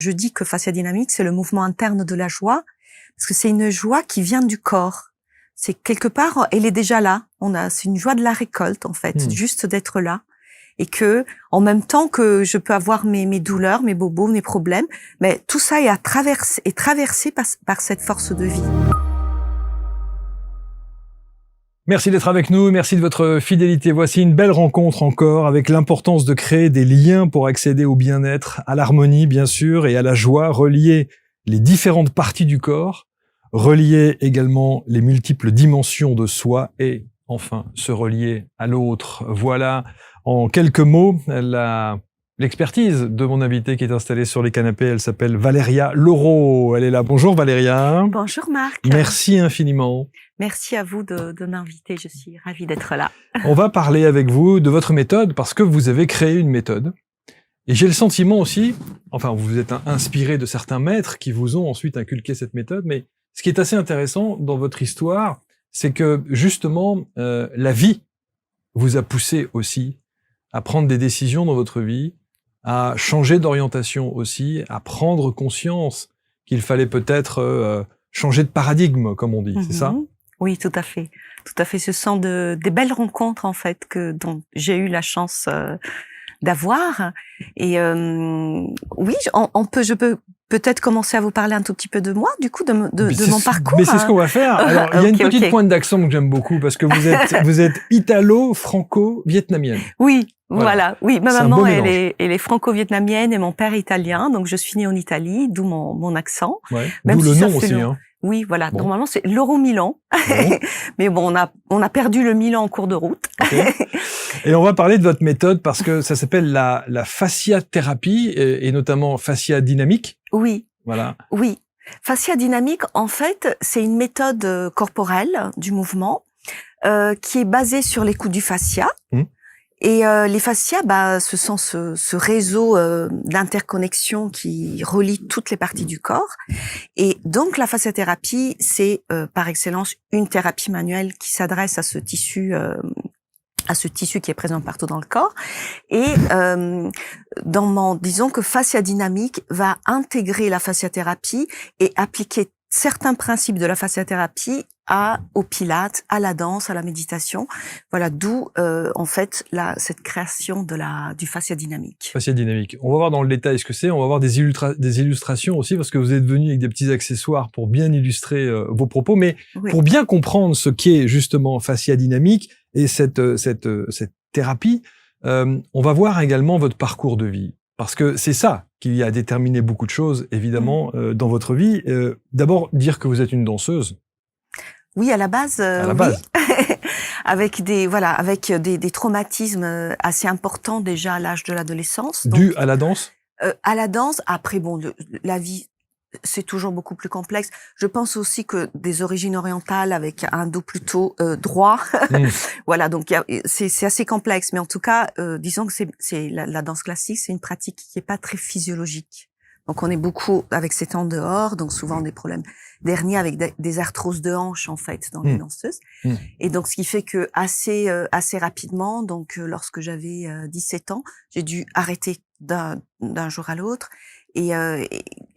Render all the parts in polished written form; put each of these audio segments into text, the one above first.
Je dis que fascia dynamique, c'est le mouvement interne de la joie, parce que c'est une joie qui vient du corps. C'est quelque part, elle est déjà là. C'est une joie de la récolte, en fait, juste d'être là. Et que, en même temps que je peux avoir mes douleurs, mes bobos, mes problèmes, mais tout ça est traversé par cette force de vie. Merci d'être avec nous, merci de votre fidélité. Voici une belle rencontre encore avec l'importance de créer des liens pour accéder au bien-être, à l'harmonie bien sûr et à la joie, relier les différentes parties du corps, relier également les multiples dimensions de soi et enfin se relier à l'autre. Voilà en quelques mots l'expertise de mon invitée qui est installée sur les canapés. Elle s'appelle Valéria Laureau. Elle est là. Bonjour Valéria. Bonjour Marc. Merci infiniment. Merci à vous de m'inviter, je suis ravie d'être là. On va parler avec vous de votre méthode parce que vous avez créé une méthode. Et j'ai le sentiment aussi, enfin vous êtes inspiré de certains maîtres qui vous ont ensuite inculqué cette méthode, mais ce qui est assez intéressant dans votre histoire, c'est que justement la vie vous a poussé aussi à prendre des décisions dans votre vie, à changer d'orientation aussi, à prendre conscience qu'il fallait peut-être changer de paradigme, comme on dit, c'est ça ? Oui, tout à fait. Tout à fait. Ce sont des belles rencontres, en fait, dont j'ai eu la chance d'avoir. Et oui, je peux peut-être commencer à vous parler un tout petit peu de moi, du coup, de mon parcours. Mais c'est ce qu'on va faire. Alors, il y a une petite pointe d'accent que j'aime beaucoup, parce que vous êtes italo-franco-vietnamienne. Oui. Voilà, oui, ma maman, elle est franco-vietnamienne et mon père italien, donc je suis née en Italie, d'où mon accent. Ouais. D'où le nom aussi, hein. Oui, voilà. Bon. Normalement, c'est l'Euro-Milan. Bon. Mais bon, on a perdu le Milan en cours de route. Okay. Et on va parler de votre méthode parce que ça s'appelle la fasciathérapie et notamment fascia dynamique. Oui. Voilà. Oui. Fascia dynamique, en fait, c'est une méthode corporelle du mouvement qui est basée sur l'écoute du fascia. Et les fascias, ce sont ce réseau d'interconnexion qui relie toutes les parties du corps. Et donc la fasciathérapie, c'est par excellence une thérapie manuelle qui s'adresse à ce tissu qui est présent partout dans le corps. Et disons que fascia dynamique va intégrer la fasciathérapie et appliquer certains principes de la fasciathérapie au pilates, à la danse, à la méditation. Voilà, d'où en fait cette création du fascia dynamique. Fascia dynamique. On va voir dans le détail ce que c'est. On va voir des illustrations aussi parce que vous êtes venu avec des petits accessoires pour bien illustrer vos propos. Mais oui, pour bien comprendre ce qu'est justement fascia dynamique et cette thérapie, on va voir également votre parcours de vie. Parce que c'est ça qui a déterminé beaucoup de choses, évidemment, dans votre vie. D'abord, dire que vous êtes une danseuse. Oui, à la base. Oui. avec des traumatismes assez importants déjà à l'âge de l'adolescence. Dû à la danse. À la danse. Après, bon, la vie, c'est toujours beaucoup plus complexe. Je pense aussi que des origines orientales avec un dos plutôt droit. Voilà, donc c'est assez complexe. Mais en tout cas, disons que c'est la danse classique, c'est une pratique qui est pas très physiologique. Donc on est beaucoup avec ces temps dehors, donc souvent des problèmes d'hernie avec des arthroses de hanches en fait dans les danseuses. Et donc ce qui fait que assez rapidement, donc lorsque j'avais 17 ans, j'ai dû arrêter d'un jour à l'autre. Et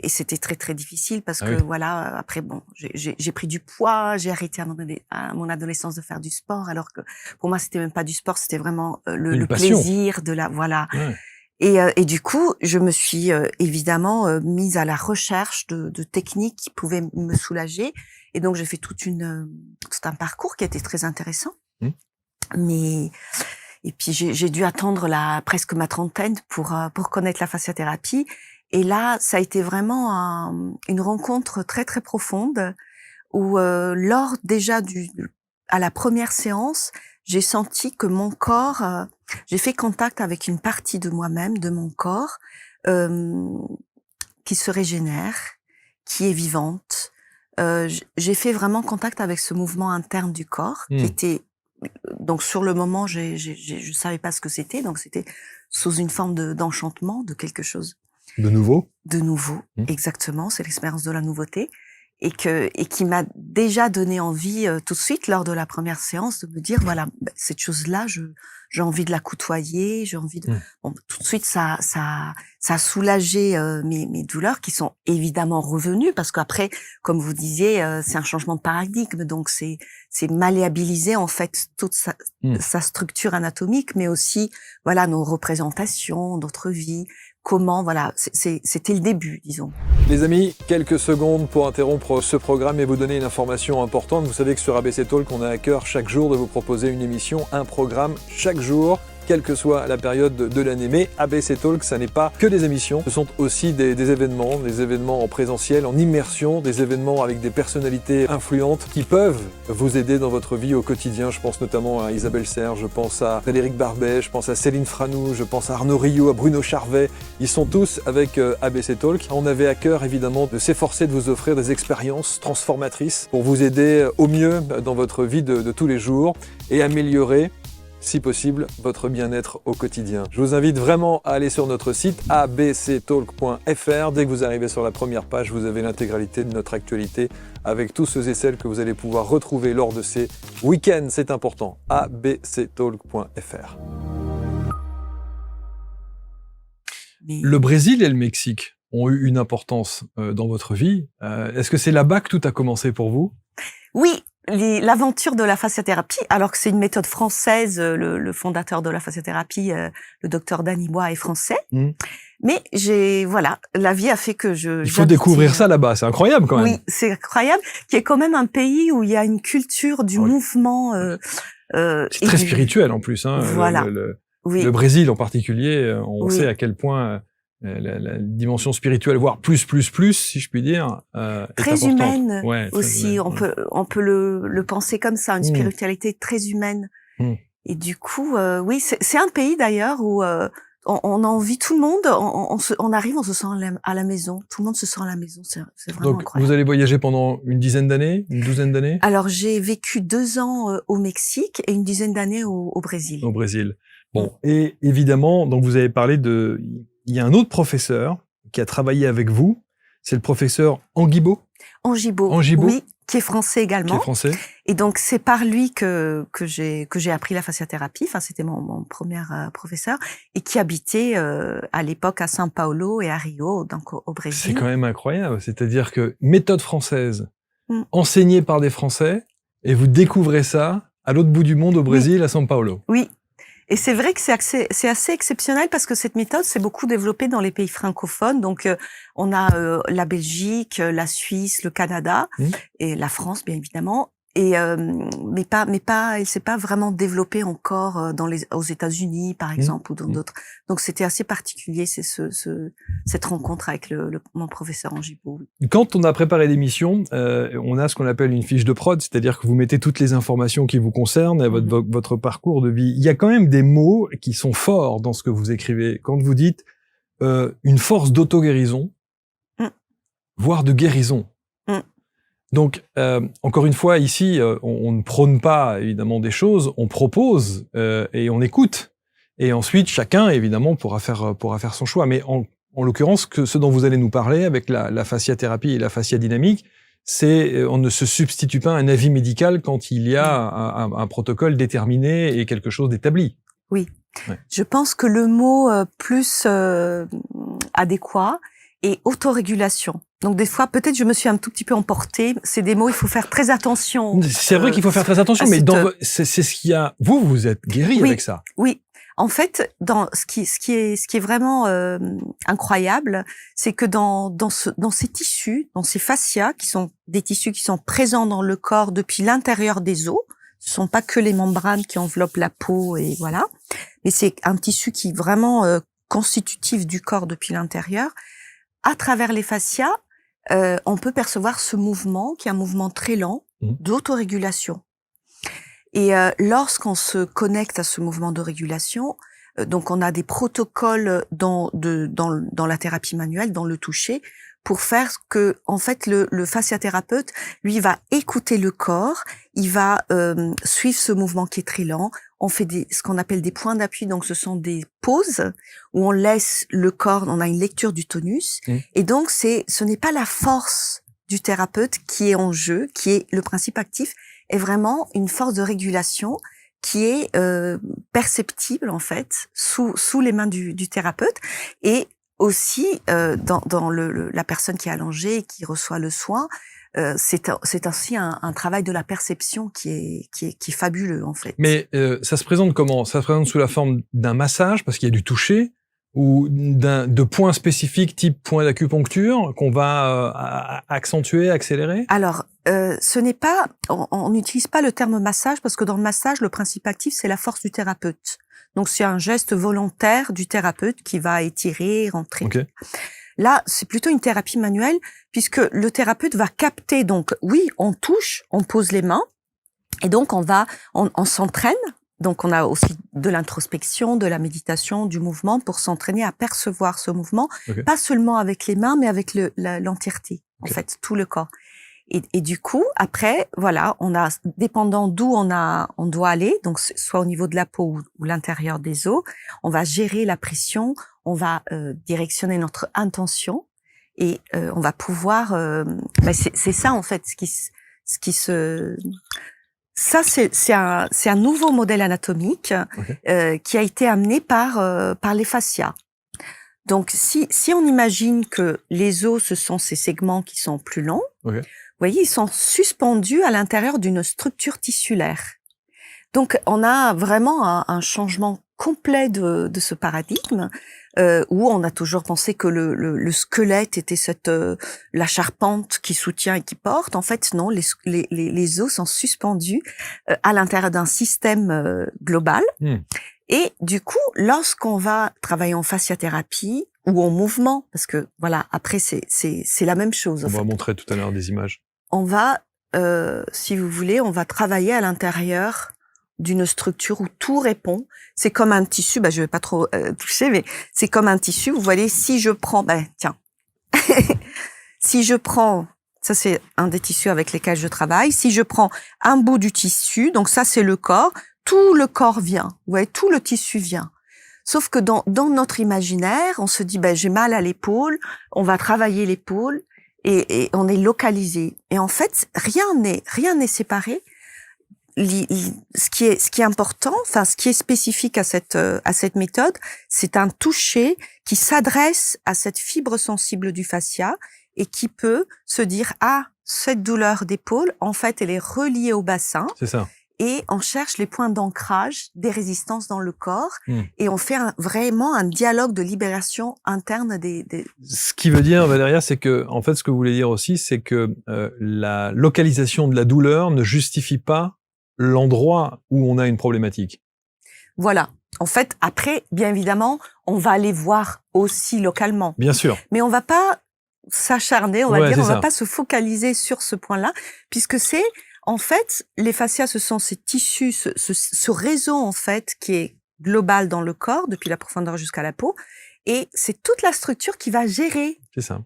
c'était très très difficile parce que voilà, après bon, j'ai pris du poids, j'ai arrêté à mon adolescence de faire du sport, alors que pour moi c'était même pas du sport, c'était vraiment le plaisir de voilà. Ouais. Et du coup, je me suis évidemment mise à la recherche de techniques qui pouvaient me soulager. Et donc j'ai fait tout un parcours qui a été très intéressant. Et puis j'ai dû attendre presque ma trentaine pour connaître la fasciathérapie. Et là, ça a été vraiment une rencontre très très profonde où lors déjà à la première séance, j'ai senti que mon corps, j'ai fait contact avec une partie de moi-même, de mon corps, qui se régénère, qui est vivante. J'ai fait vraiment contact avec ce mouvement interne du corps, qui était donc sur le moment, je savais pas ce que c'était, donc c'était sous une forme d'enchantement, de quelque chose. De nouveau. De nouveau, exactement. C'est l'expérience de la nouveauté. et qui m'a déjà donné envie tout de suite lors de la première séance de me dire voilà, cette chose-là, j'ai envie de la côtoyer, j'ai envie de bon, tout de suite ça a soulagé mes douleurs qui sont évidemment revenues parce qu'après, comme vous disiez, c'est un changement de paradigme, donc c'est malléabiliser en fait toute sa structure anatomique, mais aussi voilà nos représentations, notre vie. Comment, voilà, c'était le début, disons. Les amis, quelques secondes pour interrompre ce programme et vous donner une information importante. Vous savez que sur ABC Talk, on a à cœur chaque jour de vous proposer une émission, un programme chaque jour, quelle que soit la période de l'année. Mais ABC Talk, ça n'est pas que des émissions, ce sont aussi des événements en présentiel, en immersion, des événements avec des personnalités influentes qui peuvent vous aider dans votre vie au quotidien. Je pense notamment à Isabelle Serre, je pense à Frédéric Barbet, je pense à Céline Franou, je pense à Arnaud Rio, à Bruno Charvet. Ils sont tous avec ABC Talk. On avait à cœur évidemment de s'efforcer de vous offrir des expériences transformatrices pour vous aider au mieux dans votre vie de tous les jours et améliorer, si possible, votre bien-être au quotidien. Je vous invite vraiment à aller sur notre site abctalk.fr. Dès que vous arrivez sur la première page, vous avez l'intégralité de notre actualité avec tous ceux et celles que vous allez pouvoir retrouver lors de ces week-ends. C'est important. abctalk.fr. Le Brésil et le Mexique ont eu une importance dans votre vie. Est-ce que c'est là-bas que tout a commencé pour vous? Oui, l'aventure de la fasciathérapie, alors que c'est une méthode française, le fondateur de la fasciathérapie, le docteur Danny Bois est français. Mais voilà, la vie a fait que il faut découvrir ça là-bas, c'est incroyable quand même. Oui, c'est incroyable, qu'il y ait quand même un pays où il y a une culture du mouvement. C'est très spirituel en plus. Hein, voilà. Le Brésil en particulier, on sait à quel point la dimension spirituelle, voire plus, si je puis dire, très est humaine aussi. On peut le penser comme ça, une spiritualité très humaine. Et du coup, oui, c'est un pays d'ailleurs où on a envie, tout le monde, on arrive, on se sent à la maison. Tout le monde se sent à la maison, c'est vraiment incroyable. Donc, vous allez voyager pendant une douzaine d'années? Alors, j'ai vécu 2 ans au Mexique et une dizaine d'années au Brésil. Au Brésil. Bon, et évidemment, donc vous avez parlé il y a un autre professeur qui a travaillé avec vous, c'est le professeur Anguibaud. Anguibaud, oui, qui est français également. Qui est français. Et donc c'est par lui que j'ai appris la fasciathérapie. Enfin, c'était mon premier professeur et qui habitait à l'époque à São Paulo et à Rio, donc au Brésil. C'est quand même incroyable. C'est-à-dire que méthode française, enseignée par des Français, et vous découvrez ça à l'autre bout du monde au Brésil, à São Paulo. Oui. Et c'est vrai que c'est assez exceptionnel parce que cette méthode s'est beaucoup développée dans les pays francophones. Donc, on a la Belgique, la Suisse, le Canada et la France, bien évidemment. Et mais pas, elle s'est pas vraiment développée encore aux États-Unis, par exemple, ou dans d'autres. Donc, c'était assez particulier, c'est cette rencontre avec mon professeur Anguibaud. Quand on a préparé l'émission, on a ce qu'on appelle une fiche de prod, c'est-à-dire que vous mettez toutes les informations qui vous concernent, votre parcours de vie. Il y a quand même des mots qui sont forts dans ce que vous écrivez. Quand vous dites une force d'auto-guérison, voire de guérison. Donc, encore une fois, ici, on ne prône pas évidemment des choses, on propose et on écoute. Et ensuite, chacun, évidemment, pourra faire son choix. Mais en l'occurrence, ce dont vous allez nous parler avec la fasciathérapie et la fasciadynamique, on ne se substitue pas à un avis médical quand il y a un protocole déterminé et quelque chose d'établi. Oui. Ouais. Je pense que le mot plus adéquat est autorégulation. Donc des fois, peut-être je me suis un tout petit peu emportée. C'est des mots, il faut faire très attention. C'est vrai qu'il faut faire très attention, mais c'est ce qu'il y a. Vous êtes guéri avec ça. Oui. En fait, ce qui est vraiment incroyable, c'est que dans ces tissus, dans ces fascias, qui sont des tissus qui sont présents dans le corps depuis l'intérieur des os, ce sont pas que les membranes qui enveloppent la peau et voilà, mais c'est un tissu qui est vraiment constitutif du corps depuis l'intérieur. À travers les fascias, on peut percevoir ce mouvement, qui est un mouvement très lent, d'autorégulation. Et lorsqu'on se connecte à ce mouvement de régulation, donc on a des protocoles dans la thérapie manuelle, dans le toucher, pour faire que, en fait, le fasciathérapeute, lui, va écouter le corps, il va suivre ce mouvement qui est très lent. On fait ce qu'on appelle des points d'appui, donc ce sont des pauses où on laisse le corps, on a une lecture du tonus, et donc ce n'est pas la force du thérapeute qui est en jeu, qui est le principe actif, est vraiment une force de régulation qui est perceptible en fait sous les mains du thérapeute, et aussi dans la personne qui est allongée et qui reçoit le soin. C'est aussi un travail de la perception qui est fabuleux en fait. Mais ça se présente comment? Ça se présente sous la forme d'un massage, parce qu'il y a du toucher, ou de points spécifiques type point d'acupuncture qu'on va accentuer, accélérer? Alors, ce n'est pas, on n'utilise pas le terme massage parce que dans le massage, le principe actif, c'est la force du thérapeute. Donc, c'est un geste volontaire du thérapeute qui va étirer, rentrer. Okay. Là, c'est plutôt une thérapie manuelle puisque le thérapeute va capter. Donc, oui, on touche, on pose les mains et donc on s'entraîne. Donc, on a aussi de l'introspection, de la méditation, du mouvement pour s'entraîner à percevoir ce mouvement, okay. Pas seulement avec les mains, mais avec l'entièreté, okay. En fait, tout le corps. Et du coup, après, voilà, on a, dépendant d'où on doit aller, donc soit au niveau de la peau ou l'intérieur des os, on va gérer la pression, on va directionner notre intention et on va pouvoir. C'est ça en fait, ça, c'est un nouveau modèle anatomique okay. Qui a été amené par les fascias. Donc, si on imagine que les os, ce sont ces segments qui sont plus longs, okay. Vous voyez, ils sont suspendus à l'intérieur d'une structure tissulaire. Donc, on a vraiment un changement complet de ce paradigme où on a toujours pensé que le squelette était la charpente qui soutient et qui porte. En fait, non, les os sont suspendus à l'intérieur d'un système global. Et du coup, lorsqu'on va travailler en fasciathérapie ou en mouvement, parce que voilà, après c'est la même chose. On va montrer tout à l'heure des images. On va, si vous voulez, on va travailler à l'intérieur d'une structure où tout répond. C'est comme un tissu, je vais pas trop toucher, mais c'est comme un tissu. Vous voyez, si je prends, tiens, si je prends, ça c'est un des tissus avec lesquels je travaille. Si je prends un bout du tissu, donc ça c'est le corps, tout le corps vient. Vous voyez, tout le tissu vient. Sauf que dans notre imaginaire, on se dit, j'ai mal à l'épaule, on va travailler l'épaule. Et on est localisé. Et en fait, rien n'est séparé. Ce qui est important, enfin, ce qui est spécifique à cette méthode, c'est un toucher qui s'adresse à cette fibre sensible du fascia et qui peut se dire, cette douleur d'épaule, en fait, elle est reliée au bassin. C'est ça. Et on cherche les points d'ancrage des résistances dans le corps et on fait vraiment un dialogue de libération interne des... Ce qui veut dire, Valéria, c'est que, en fait, ce que vous voulez dire aussi, c'est que la localisation de la douleur ne justifie pas l'endroit où on a une problématique. Voilà. En fait, après, bien évidemment, on va aller voir aussi localement. Bien sûr. Mais on va pas s'acharner, on va pas se focaliser sur ce point-là, puisque c'est... En fait, les fascias, ce sont ces tissus, ce réseau, en fait, qui est global dans le corps, depuis la profondeur jusqu'à la peau. Et c'est toute la structure qui va gérer. C'est ça.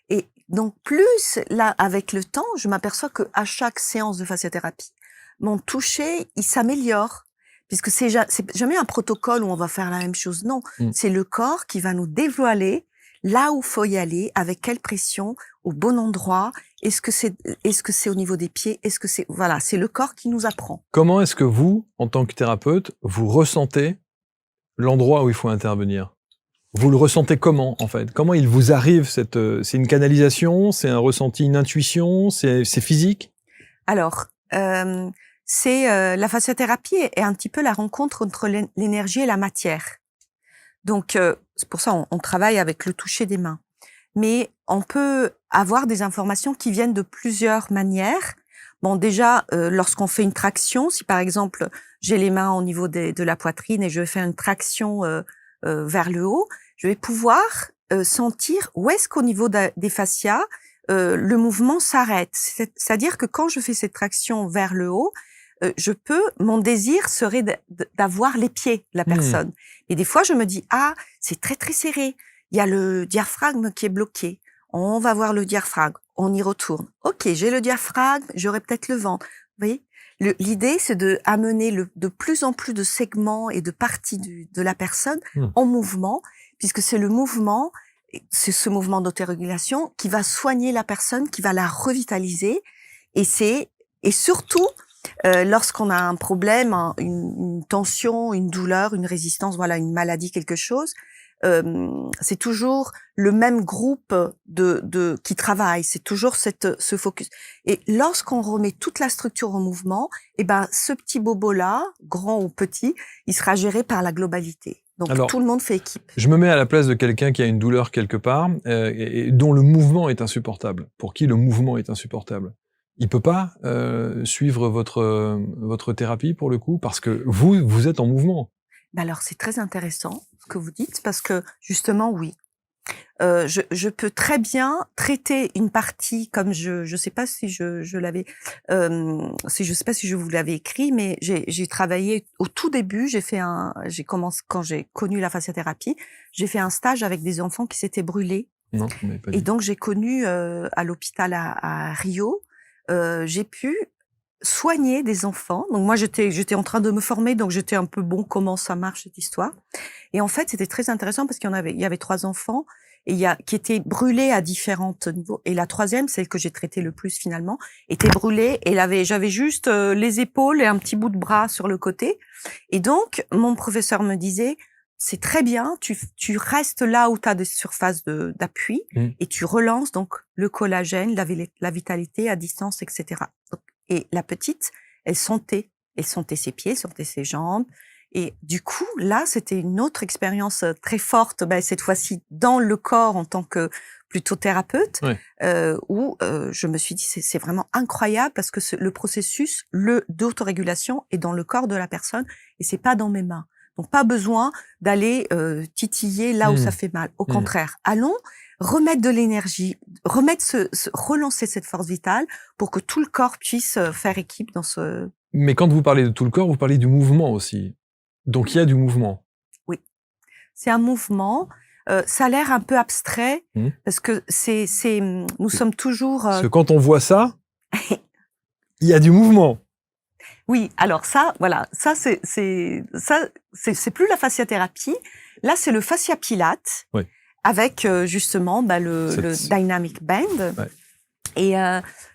Et donc, plus, là, avec le temps, je m'aperçois que à chaque séance de fasciathérapie, mon toucher, il s'améliore. Puisque c'est jamais un protocole où on va faire la même chose. Non. C'est le corps qui va nous dévoiler là où faut y aller, avec quelle pression, au bon endroit. Est-ce que c'est au niveau des pieds? Est-ce que c'est le corps qui nous apprend. Comment est-ce que vous, en tant que thérapeute, vous ressentez l'endroit où il faut intervenir? Vous le ressentez comment, en fait? Comment il vous arrive c'est une canalisation, c'est un ressenti, une intuition, c'est physique? Alors, la fasciathérapie est un petit peu la rencontre entre l'énergie et la matière. Donc, c'est pour ça on travaille avec le toucher des mains. Mais on peut avoir des informations qui viennent de plusieurs manières. Bon, déjà, lorsqu'on fait une traction, si par exemple j'ai les mains au niveau de la poitrine et je vais faire une traction vers le haut, je vais pouvoir sentir où est-ce qu'au niveau des fascias le mouvement s'arrête. C'est-à-dire que quand je fais cette traction vers le haut, mon désir serait d'avoir les pieds de la personne. Et des fois, je me dis, c'est très, très serré. Il y a le diaphragme qui est bloqué. On va voir le diaphragme. On y retourne. OK, j'ai le diaphragme, j'aurai peut-être le ventre. Vous voyez? L'idée, c'est de amener de plus en plus de segments et de parties de la personne en mouvement, puisque c'est le mouvement c'est ce mouvement d'autorégulation qui va soigner la personne, qui va la revitaliser. Et surtout, lorsqu'on a un problème, une tension, une douleur, une résistance, voilà, une maladie, quelque chose, c'est toujours le même groupe qui travaille. C'est toujours ce focus. Et lorsqu'on remet toute la structure en mouvement, eh ben, ce petit bobo-là, grand ou petit, il sera géré par la globalité. Donc, alors, tout le monde fait équipe. Je me mets à la place de quelqu'un qui a une douleur quelque part et dont le mouvement est insupportable. Pour qui le mouvement est insupportable. Il peut pas suivre votre thérapie pour le coup parce que vous êtes en mouvement. Ben alors c'est très intéressant ce que vous dites parce que justement oui, je peux très bien traiter une partie comme je sais pas si je l'avais je sais pas si je vous l'avais écrit, mais j'ai travaillé au tout début, j'ai commencé quand j'ai connu la fasciathérapie, j'ai fait un stage avec des enfants qui s'étaient brûlés. Non, mais pas et donc j'ai connu à l'hôpital à Rio, j'ai pu soigner des enfants. Donc moi j'étais en train de me former, donc j'étais un peu bon comment ça marche cette histoire. Et en fait c'était très intéressant parce il y avait 3 enfants qui étaient brûlés à différents niveaux. Et la troisième, celle que j'ai traitée le plus finalement, était brûlée et j'avais juste les épaules et un petit bout de bras sur le côté. Et donc mon professeur me disait c'est très bien, tu restes là où tu as des surfaces d'appui et tu relances donc le collagène, la vitalité à distance, etc. Et la petite, elle sentait ses pieds, sentait ses jambes. Et du coup, là, c'était une autre expérience très forte, cette fois-ci dans le corps en tant que plutôt thérapeute, où je me suis dit, c'est vraiment incroyable parce que le processus d'autorégulation est dans le corps de la personne et c'est pas dans mes mains. Donc, pas besoin d'aller titiller là où ça fait mal. Au contraire, allons remettre de l'énergie, relancer cette force vitale pour que tout le corps puisse faire équipe dans ce... Mais quand vous parlez de tout le corps, vous parlez du mouvement aussi. Donc il y a du mouvement. Oui, c'est un mouvement. Ça a l'air un peu abstrait parce que nous sommes toujours... Parce que quand on voit ça, il y a du mouvement. Oui, alors ça, voilà, ça c'est plus la fasciathérapie. Là, c'est le fascia pilate. Oui. Avec justement le dynamic band. Ouais. Et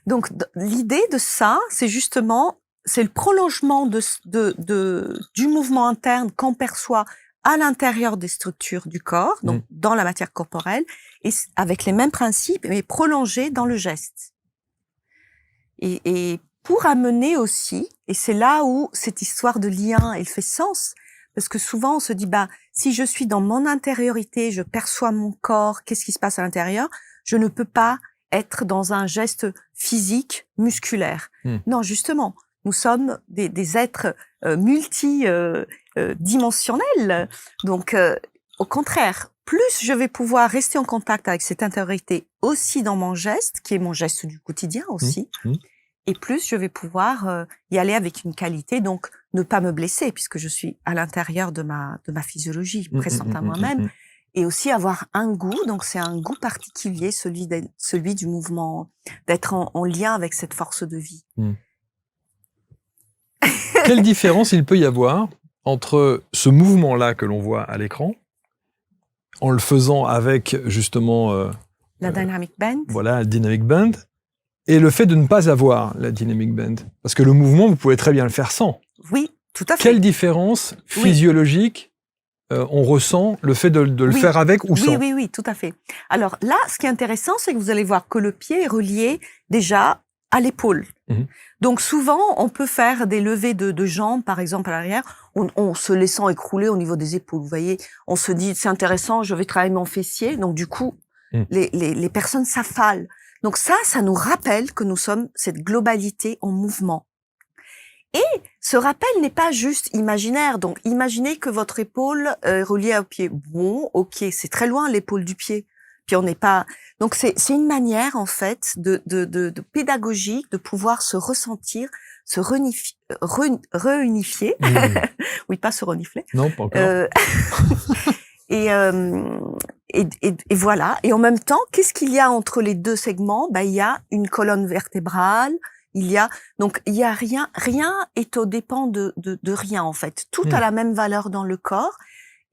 donc l'idée de ça, c'est justement c'est le prolongement du mouvement interne qu'on perçoit à l'intérieur des structures du corps, donc dans la matière corporelle, et avec les mêmes principes, mais prolongés dans le geste. Et pour amener aussi, et c'est là où cette histoire de lien, elle fait sens, parce que souvent on se dit si je suis dans mon intériorité, je perçois mon corps, qu'est-ce qui se passe à l'intérieur, je ne peux pas être dans un geste physique, musculaire. Non, justement, nous sommes des êtres multidimensionnels. Donc, au contraire, plus je vais pouvoir rester en contact avec cette intériorité aussi dans mon geste, qui est mon geste du quotidien aussi, et plus je vais pouvoir y aller avec une qualité, donc ne pas me blesser puisque je suis à l'intérieur de ma physiologie présente à moi-même, et aussi avoir un goût, donc c'est un goût particulier, celui du mouvement, d'être en lien avec cette force de vie. Quelle différence il peut y avoir entre ce mouvement-là que l'on voit à l'écran, en le faisant avec justement la dynamic band. Voilà, la dynamic band. Et le fait de ne pas avoir la dynamic band. Parce que le mouvement, vous pouvez très bien le faire sans. Oui, tout à fait. Quelle différence physiologique on ressent le fait de le faire avec ou sans? Oui, tout à fait. Alors là, ce qui est intéressant, c'est que vous allez voir que le pied est relié déjà à l'épaule. Donc souvent, on peut faire des levées de jambes, par exemple, à l'arrière, en se laissant écrouler au niveau des épaules. Vous voyez, on se dit, c'est intéressant, je vais travailler mon fessier. Donc du coup, les personnes s'affalent. Donc ça nous rappelle que nous sommes cette globalité en mouvement. Et ce rappel n'est pas juste imaginaire. Donc imaginez que votre épaule est reliée au pied. Bon, ok, c'est très loin l'épaule du pied. Puis on n'est pas. Donc c'est une manière en fait de pédagogique de pouvoir se ressentir, se réunifier. Oui, pas se renifler. Non, pas encore. Et voilà. Et en même temps, qu'est-ce qu'il y a entre les deux segments? Il y a une colonne vertébrale. Donc il y a rien est au dépend de rien en fait. Tout a la même valeur dans le corps.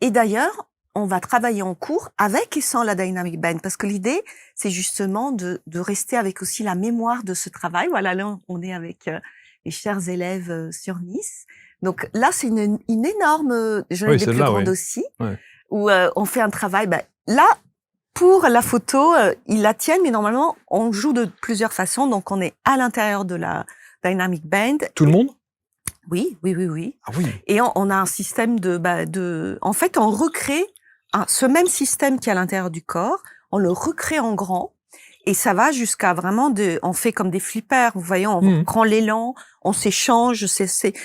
Et d'ailleurs, on va travailler en cours avec et sans la dynamic band, parce que l'idée, c'est justement de rester avec aussi la mémoire de ce travail. Voilà, là, on est avec les chers élèves sur Nice. Donc là, c'est une énorme, j'en ai des plus grandes aussi, où on fait un travail. Là, pour la photo, ils la tiennent, mais normalement, on joue de plusieurs façons. Donc, on est à l'intérieur de la dynamic band. Tout le monde? Oui. Ah oui. Et on a un système en fait, on recrée ce même système qui est à l'intérieur du corps, on le recrée en grand. Et ça va jusqu'à vraiment on fait comme des flippers, vous voyez, on prend l'élan, on s'échange,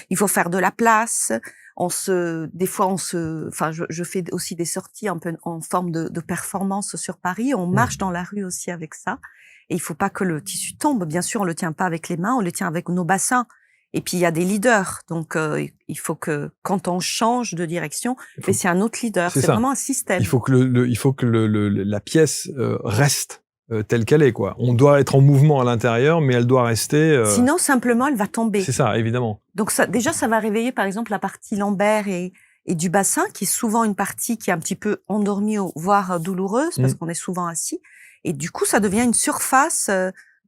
il faut faire de la place, des fois je fais aussi des sorties un peu en forme de performance sur Paris, on marche dans la rue aussi avec ça. Et il faut pas que le tissu tombe, bien sûr, on le tient pas avec les mains, on le tient avec nos bassins. Et puis il y a des leaders, donc il faut que quand on change de direction, c'est un autre leader, c'est vraiment un système. Il faut que la pièce reste telle qu'elle est, quoi. On doit être en mouvement à l'intérieur, mais elle doit rester. Sinon, simplement, elle va tomber. C'est ça, évidemment. Donc ça va réveiller, par exemple, la partie lombaire et du bassin, qui est souvent une partie qui est un petit peu endormie, voire douloureuse, parce qu'on est souvent assis. Et du coup, ça devient une surface.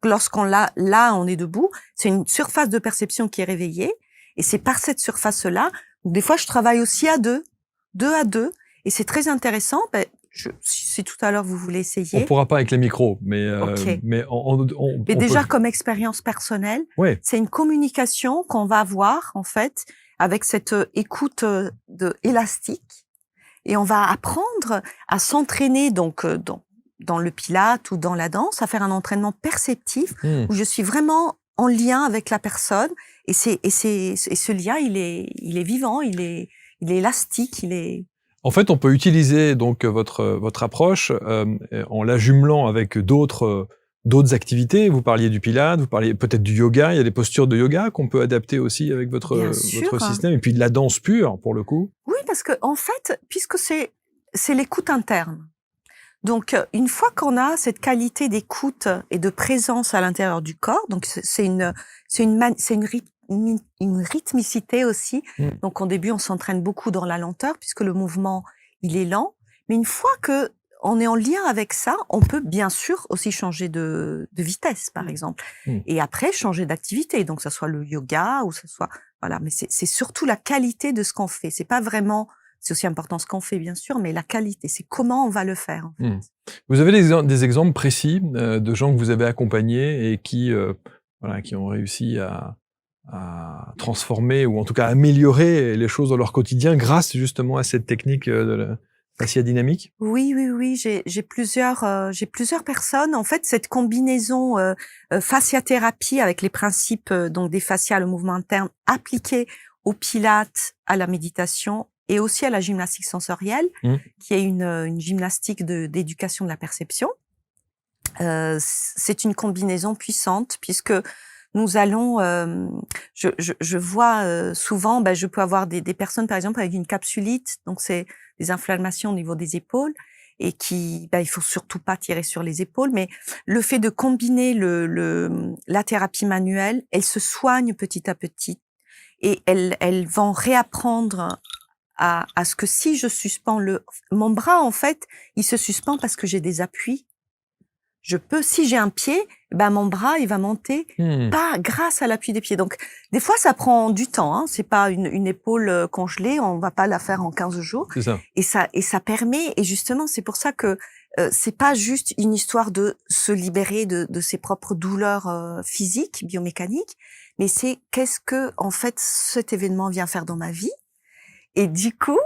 Lorsqu'on on est debout, c'est une surface de perception qui est réveillée. Et c'est par cette surface-là, des fois, je travaille aussi à deux à deux. Et c'est très intéressant. Si tout à l'heure vous voulez essayer. On pourra pas avec les micros, mais déjà comme expérience personnelle, c'est une communication qu'on va avoir en fait avec cette écoute élastique, et on va apprendre à s'entraîner donc dans le pilate ou dans la danse, à faire un entraînement perceptif où je suis vraiment en lien avec la personne, et ce lien il est vivant, il est élastique, il est. En fait, on peut utiliser donc votre approche en la jumelant avec d'autres activités. Vous parliez du pilate, vous parliez peut-être du yoga. Il y a des postures de yoga qu'on peut adapter aussi avec votre système. Et puis de la danse pure, pour le coup. Oui, parce que en fait, puisque c'est l'écoute interne. Donc, une fois qu'on a cette qualité d'écoute et de présence à l'intérieur du corps, donc c'est une rythmicité aussi. Donc, au début, on s'entraîne beaucoup dans la lenteur puisque le mouvement, il est lent. Mais une fois que on est en lien avec ça, on peut bien sûr aussi changer de vitesse, par exemple. Et après, changer d'activité. Donc, ça soit le yoga ou ça soit, voilà. Mais c'est surtout la qualité de ce qu'on fait. C'est pas vraiment, c'est aussi important ce qu'on fait, bien sûr, mais la qualité, c'est comment on va le faire, en fait. Vous avez des exemples précis de gens que vous avez accompagnés et qui ont réussi à transformer ou en tout cas améliorer les choses dans leur quotidien grâce justement à cette technique de la fascia dynamique? Oui, j'ai plusieurs personnes. En fait, cette combinaison fasciathérapie avec les principes donc des fascias, le mouvement interne, appliqué au pilate, à la méditation et aussi à la gymnastique sensorielle, qui est une gymnastique d'éducation de la perception. C'est une combinaison puissante puisque nous allons, je vois souvent, je peux avoir des personnes par exemple avec une capsulite, donc c'est des inflammations au niveau des épaules et il faut surtout pas tirer sur les épaules, mais le fait de combiner la thérapie manuelle, elles se soignent petit à petit et elles vont réapprendre à ce que si je suspends mon bras, en fait, il se suspend parce que j'ai des appuis. Si j'ai un pied, mon bras, il va monter, pas grâce à l'appui des pieds. Donc, des fois, ça prend du temps, hein. C'est pas une épaule congelée, on va pas la faire en 15 jours. C'est ça. Et ça permet, et justement, c'est pour ça que c'est pas juste une histoire de se libérer de ses propres douleurs physiques, biomécaniques, mais c'est qu'est-ce que, en fait, cet événement vient faire dans ma vie. Et du coup,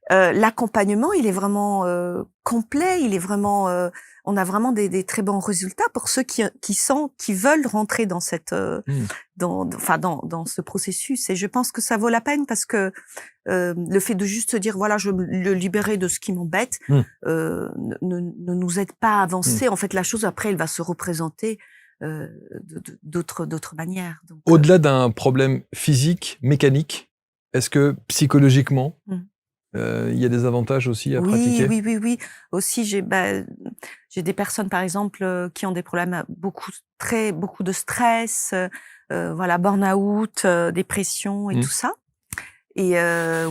l'accompagnement, il est vraiment complet, il est vraiment, on a vraiment des très bons résultats pour ceux qui veulent rentrer dans cette, dans ce processus. Et je pense que ça vaut la peine parce que le fait de juste dire voilà, je veux le libérer de ce qui m'embête, ne nous aide pas à avancer. En fait, la chose après, elle va se représenter d'autres manières. Donc, au-delà d'un problème physique, mécanique, est-ce que psychologiquement, il y a des avantages aussi à pratiquer? Oui. Aussi, j'ai des personnes, par exemple, qui ont des problèmes, beaucoup de stress, burn-out, dépression et tout ça. Et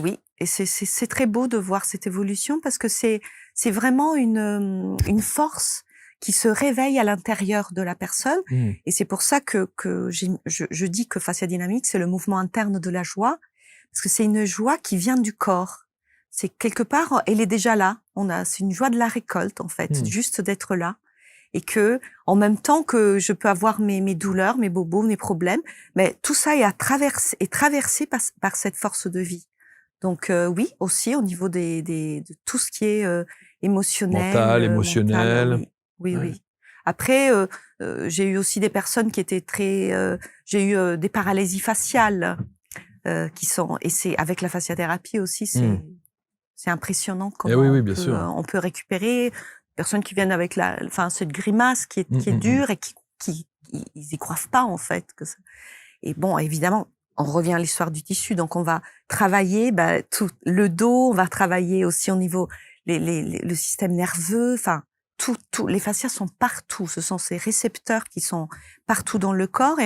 oui, Et c'est très beau de voir cette évolution parce que c'est vraiment une force qui se réveille à l'intérieur de la personne. Et c'est pour ça que je dis que fascia dynamique, c'est le mouvement interne de la joie, parce que c'est une joie qui vient du corps. C'est quelque part, elle est déjà là. C'est une joie de la récolte, en fait, juste d'être là. Et que, en même temps que je peux avoir mes douleurs, mes bobos, mes problèmes, mais tout ça est traversé par cette force de vie. Donc oui, aussi au niveau de tout ce qui est émotionnel, mental, émotionnel. mental, oui. Après, j'ai eu aussi des personnes qui étaient j'ai eu des paralysies faciales qui sont, et c'est avec la fasciathérapie aussi, c'est impressionnant comment on peut récupérer. Personnes qui viennent avec cette grimace qui est dure et qui ils y croient pas en fait que ça. Et bon, évidemment, on revient à l'histoire du tissu, donc on va travailler tout le dos, on va travailler aussi au niveau le système nerveux, enfin tout. Les fascias sont partout, ce sont ces récepteurs qui sont partout dans le corps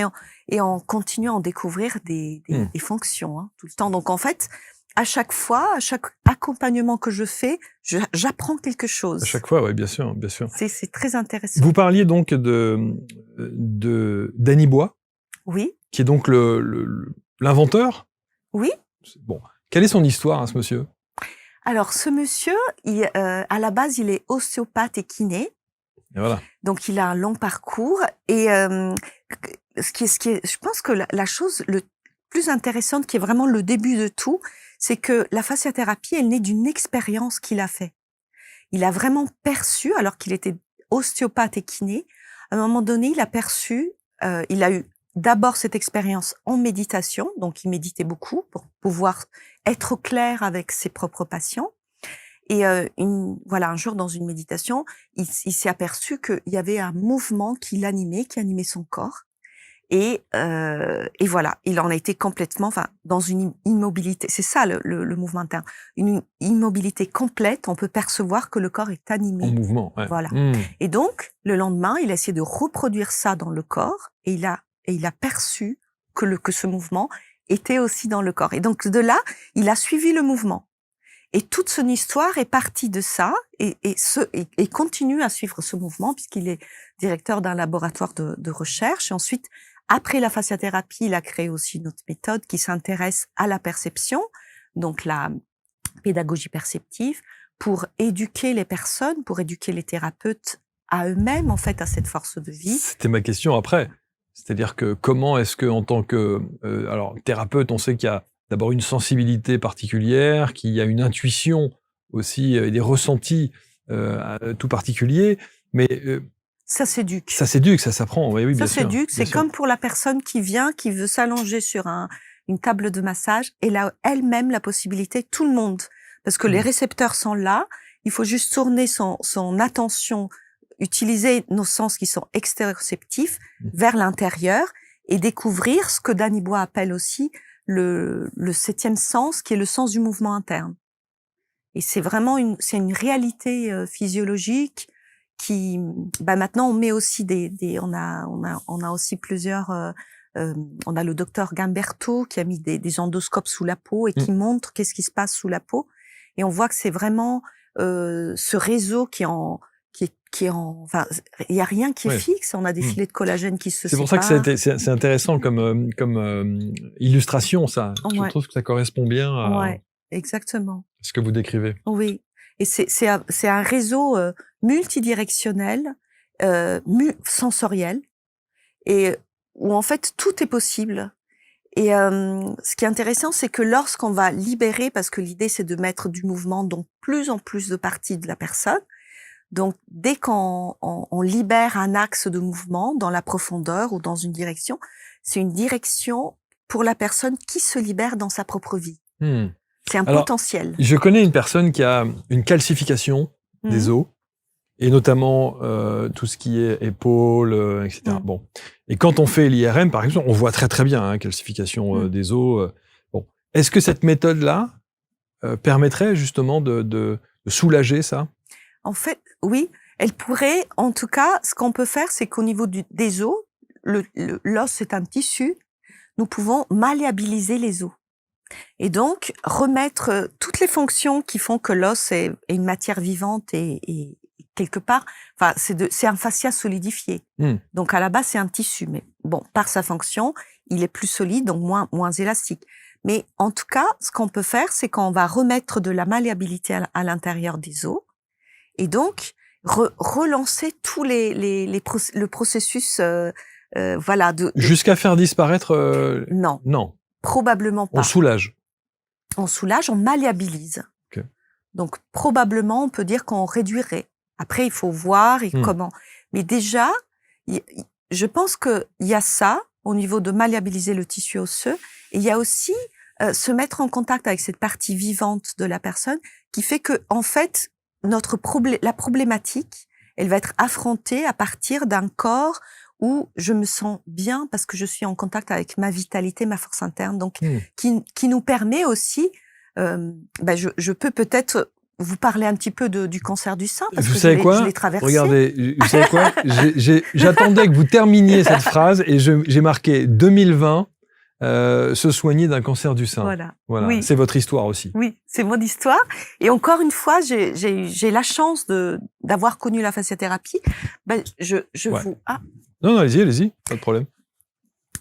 et on continue à en découvrir des fonctions tout le temps. Donc en fait, à chaque fois, à chaque accompagnement que je fais, j'apprends quelque chose. À chaque fois, oui, bien sûr, bien sûr. C'est très intéressant. Vous parliez donc d'Annie Bois. Oui. Qui est donc l'inventeur. Oui. Bon, quelle est son histoire, ce monsieur? Alors, ce monsieur, à la base, il est ostéopathe et kiné. Et voilà. Donc, il a un long parcours. Et je pense que la chose le plus intéressante, qui est vraiment le début de tout, c'est que la fasciathérapie, elle naît d'une expérience qu'il a fait. Il a vraiment perçu, alors qu'il était ostéopathe et kiné, à un moment donné, il a perçu, il a eu d'abord cette expérience en méditation, donc il méditait beaucoup pour pouvoir être au clair avec ses propres patients. Et un jour dans une méditation, il s'est aperçu qu'il y avait un mouvement qui animait son corps. Et voilà, il en a été complètement, dans une immobilité. C'est ça le mouvement interne, une immobilité complète. On peut percevoir que le corps est animé, en mouvement. Ouais. Voilà. Et donc le lendemain, il a essayé de reproduire ça dans le corps, et il a perçu que ce mouvement était aussi dans le corps. Et donc de là, il a suivi le mouvement. Et toute son histoire est partie de ça, et continue à suivre ce mouvement puisqu'il est directeur d'un laboratoire de recherche. Et ensuite, après la fasciathérapie, il a créé aussi une autre méthode qui s'intéresse à la perception, donc la pédagogie perceptive, pour éduquer les personnes, pour éduquer les thérapeutes à eux-mêmes, en fait, à cette force de vie. C'était ma question après. C'est-à-dire que comment est-ce que, en tant que alors thérapeute, on sait qu'il y a d'abord une sensibilité particulière, qu'il y a une intuition aussi, et des ressentis tout particuliers, mais ça s'éduque. Ça s'éduque, ça s'apprend, oui, bien sûr. Ça s'éduque, c'est comme pour la personne qui vient, qui veut s'allonger sur une table de massage, et là, elle-même, la possibilité, tout le monde, parce que les récepteurs sont là, il faut juste tourner son attention, utiliser nos sens qui sont extéroceptifs vers l'intérieur, et découvrir ce que Danny Bois appelle aussi le 7e sens, qui est le sens du mouvement interne. Et c'est vraiment c'est une réalité physiologique qui, maintenant on met aussi on a aussi plusieurs, on a le docteur Gamberto qui a mis des endoscopes sous la peau et qui montre qu'est-ce qui se passe sous la peau, et on voit que c'est vraiment ce réseau qui est enfin, il y a rien qui est fixe, on a des filets de collagène qui se séparent. C'est pour ça que c'est intéressant comme illustration, ça. Je trouve que ça correspond bien à exactement ce que vous décrivez. Oui. Et c'est un réseau multidirectionnel, sensoriel, et où en fait tout est possible. Et ce qui est intéressant, c'est que lorsqu'on va libérer, parce que l'idée c'est de mettre du mouvement dans plus en plus de parties de la personne, donc dès qu'on libère un axe de mouvement dans la profondeur ou dans une direction, c'est une direction pour la personne qui se libère dans sa propre vie. C'est un potentiel. Je connais une personne qui a une calcification des os, et notamment tout ce qui est épaules, etc. Bon. Et quand on fait l'IRM, par exemple, on voit très très bien calcification des os. Bon. Est-ce que cette méthode-là permettrait justement de soulager ça? En fait, oui. Elle pourrait, en tout cas, ce qu'on peut faire, c'est qu'au niveau des os, l'os c'est un tissu, nous pouvons malléabiliser les os. Et donc, remettre toutes les fonctions qui font que l'os est une matière vivante et quelque part, enfin, c'est un fascia solidifié. Donc, à la base, c'est un tissu. Mais bon, par sa fonction, il est plus solide, donc moins élastique. Mais en tout cas, ce qu'on peut faire, c'est qu'on va remettre de la malléabilité à l'intérieur des os. Et donc, relancer tous le processus, voilà. Jusqu'à faire disparaître Non. Non. Probablement pas. On soulage. On soulage, on malléabilise. Okay. Donc, probablement, on peut dire qu'on réduirait. Après, il faut voir et comment. Mais déjà, je pense qu'il y a ça au niveau de malléabiliser le tissu osseux. Et il y a aussi se mettre en contact avec cette partie vivante de la personne qui fait que, en fait, la problématique, elle va être affrontée à partir d'un corps où je me sens bien parce que je suis en contact avec ma vitalité, ma force interne, donc qui nous permet aussi, je peux peut-être vous parler un petit peu du cancer du sein parce vous que savez je l'ai traversé. Regardez, vous savez quoi j'attendais que vous terminiez cette phrase et j'ai marqué 2020. Se soigner d'un cancer du sein. Voilà. Oui. C'est votre histoire aussi. Oui, c'est mon histoire. Et encore une fois, j'ai la chance d'avoir connu la fasciathérapie. Vous... Ah. Non, allez-y, pas de problème.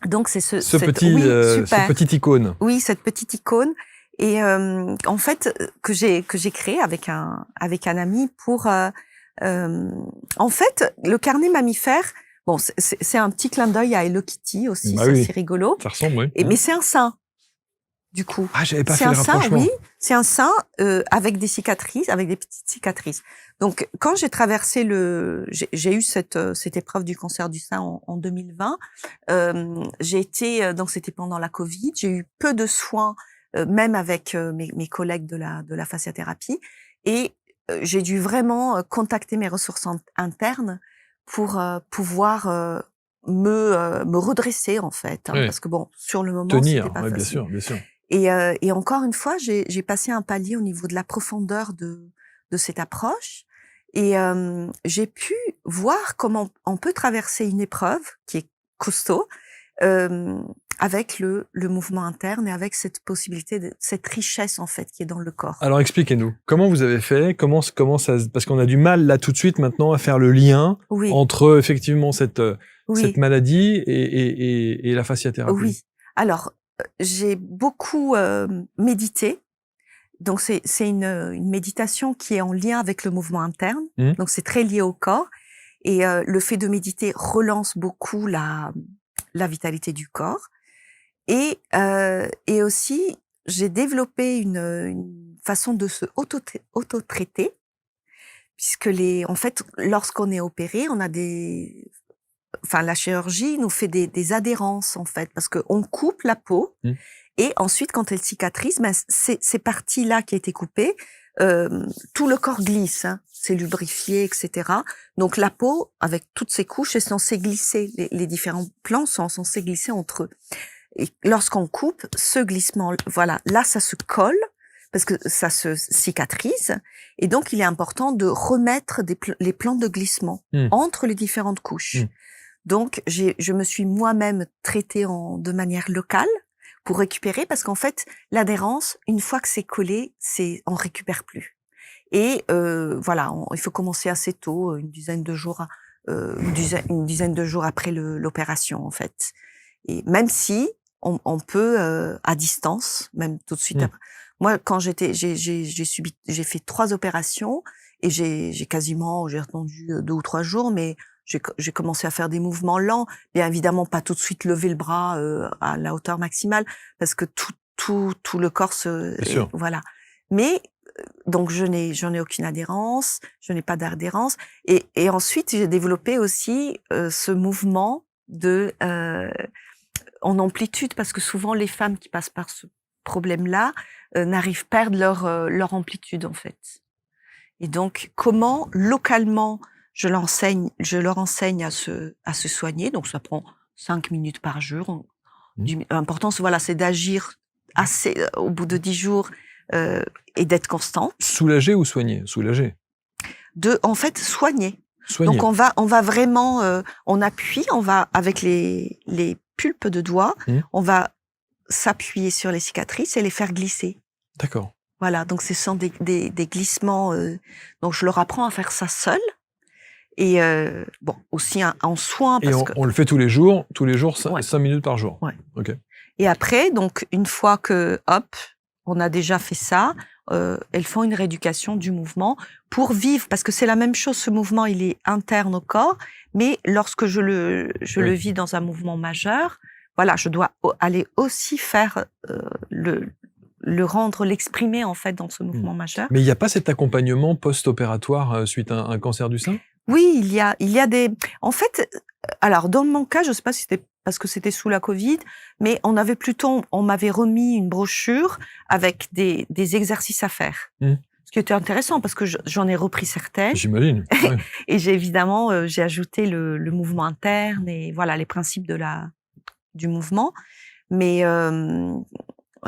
Donc, c'est ce petit icône. Oui, cette petite icône. Et en fait, que j'ai créé avec un ami pour... en fait, le carnet mammifère... Bon, c'est un petit clin d'œil à Hello Kitty aussi, c'est rigolo. Ça ressemble, oui. Mais c'est un sein, du coup. Ah, j'avais pas fait le rapprochement. Oui, c'est un sein avec des cicatrices, avec des petites cicatrices. Donc, quand j'ai traversé j'ai eu cette épreuve du cancer du sein en 2020. J'ai été, donc c'était pendant la Covid. J'ai eu peu de soins, même avec mes collègues de la fasciathérapie, et j'ai dû vraiment contacter mes ressources internes pour pouvoir me redresser en fait, parce que bon, sur le moment c'était pas facile. Bien sûr. Et encore une fois, j'ai passé un palier au niveau de la profondeur de cette approche, et j'ai pu voir comment on peut traverser une épreuve qui est costaud avec le mouvement interne et avec cette possibilité, cette richesse en fait qui est dans le corps. Alors expliquez-nous, comment vous avez fait, comment ça, parce qu'on a du mal là tout de suite maintenant à faire le lien entre effectivement cette maladie et la fasciathérapie. Oui. Alors j'ai beaucoup médité. Donc c'est une méditation qui est en lien avec le mouvement interne. Donc c'est très lié au corps, et le fait de méditer relance beaucoup la vitalité du corps. Et aussi, j'ai développé une façon de se auto-traiter, puisque en fait, lorsqu'on est opéré, on a la chirurgie nous fait des adhérences, en fait, parce qu'on coupe la peau, et ensuite, quand elle cicatrise, ces parties-là qui a été coupées, tout le corps glisse, c'est lubrifié, etc. Donc la peau, avec toutes ces couches, est censée glisser, les différents plans sont censés glisser entre eux. Et lorsqu'on coupe, ce glissement, voilà, là, ça se colle parce que ça se cicatrise. Et donc, il est important de remettre les plans de glissement entre les différentes couches. Donc, je me suis moi-même traitée de manière locale pour récupérer, parce qu'en fait, l'adhérence, une fois que c'est collé, on récupère plus. Et voilà, il faut commencer assez tôt, une dizaine de jours après l'opération, en fait. Et même si on peut à distance, même tout de suite après. Moi, quand j'ai fait 3 opérations, et j'ai attendu 2 ou 3 jours, mais j'ai commencé à faire des mouvements lents. Bien évidemment, pas tout de suite lever le bras à la hauteur maximale, parce que tout le corps voilà. Mais donc j'en ai aucune adhérence, je n'ai pas d'adhérence, et ensuite j'ai développé aussi ce mouvement en amplitude, parce que souvent les femmes qui passent par ce problème-là n'arrivent pas à perdre leur amplitude en fait. Et donc comment localement je leur enseigne à se soigner. Donc ça prend 5 minutes par jour. L'important c'est d'agir assez au bout de 10 jours et d'être constant. Soulager ou soigner? Soulager. En fait, soigner. Donc on va vraiment, on appuie, on va avec les pulpes de doigts, on va s'appuyer sur les cicatrices et les faire glisser. D'accord. Voilà, donc ce sont des glissements. Donc je leur apprends à faire ça seul. Et bon, aussi en soins. Et on le fait tous les jours, 5 minutes par jour. Ouais. Ok. Et après, donc une fois que, hop, on a déjà fait ça, elles font une rééducation du mouvement pour vivre, parce que c'est la même chose, ce mouvement, il est interne au corps, mais lorsque je le vis dans un mouvement majeur, voilà, je dois aller aussi faire l'exprimer en fait dans ce mouvement majeur. Mais il n'y a pas cet accompagnement post-opératoire suite à un cancer du sein? Oui, il y a des... En fait, alors dans mon cas, je ne sais pas si c'était parce que c'était sous la Covid, mais on m'avait remis une brochure avec des exercices à faire. Ce qui était intéressant parce que j'en ai repris certaines. J'imagine. Ouais. Et j'ai ajouté le mouvement interne et voilà les principes du mouvement. Mais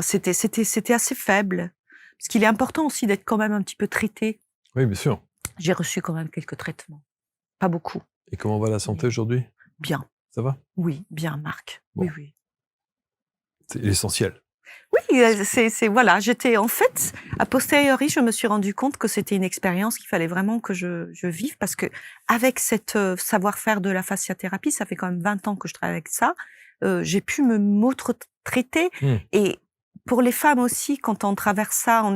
c'était assez faible. Parce qu'il est important aussi d'être quand même un petit peu traité. Oui, bien sûr. J'ai reçu quand même quelques traitements. Pas beaucoup. Et comment va la santé aujourd'hui? Bien. Ça va? Oui, bien, Marc. Bon. Oui, oui. C'est l'essentiel. Oui, voilà. J'étais, en fait, a posteriori, je me suis rendu compte que c'était une expérience qu'il fallait vraiment que je vive parce que avec cette savoir-faire de la fasciathérapie, ça fait quand même 20 ans que je travaille avec ça, j'ai pu m'auto-traiter. Et pour les femmes aussi, quand on traverse ça, on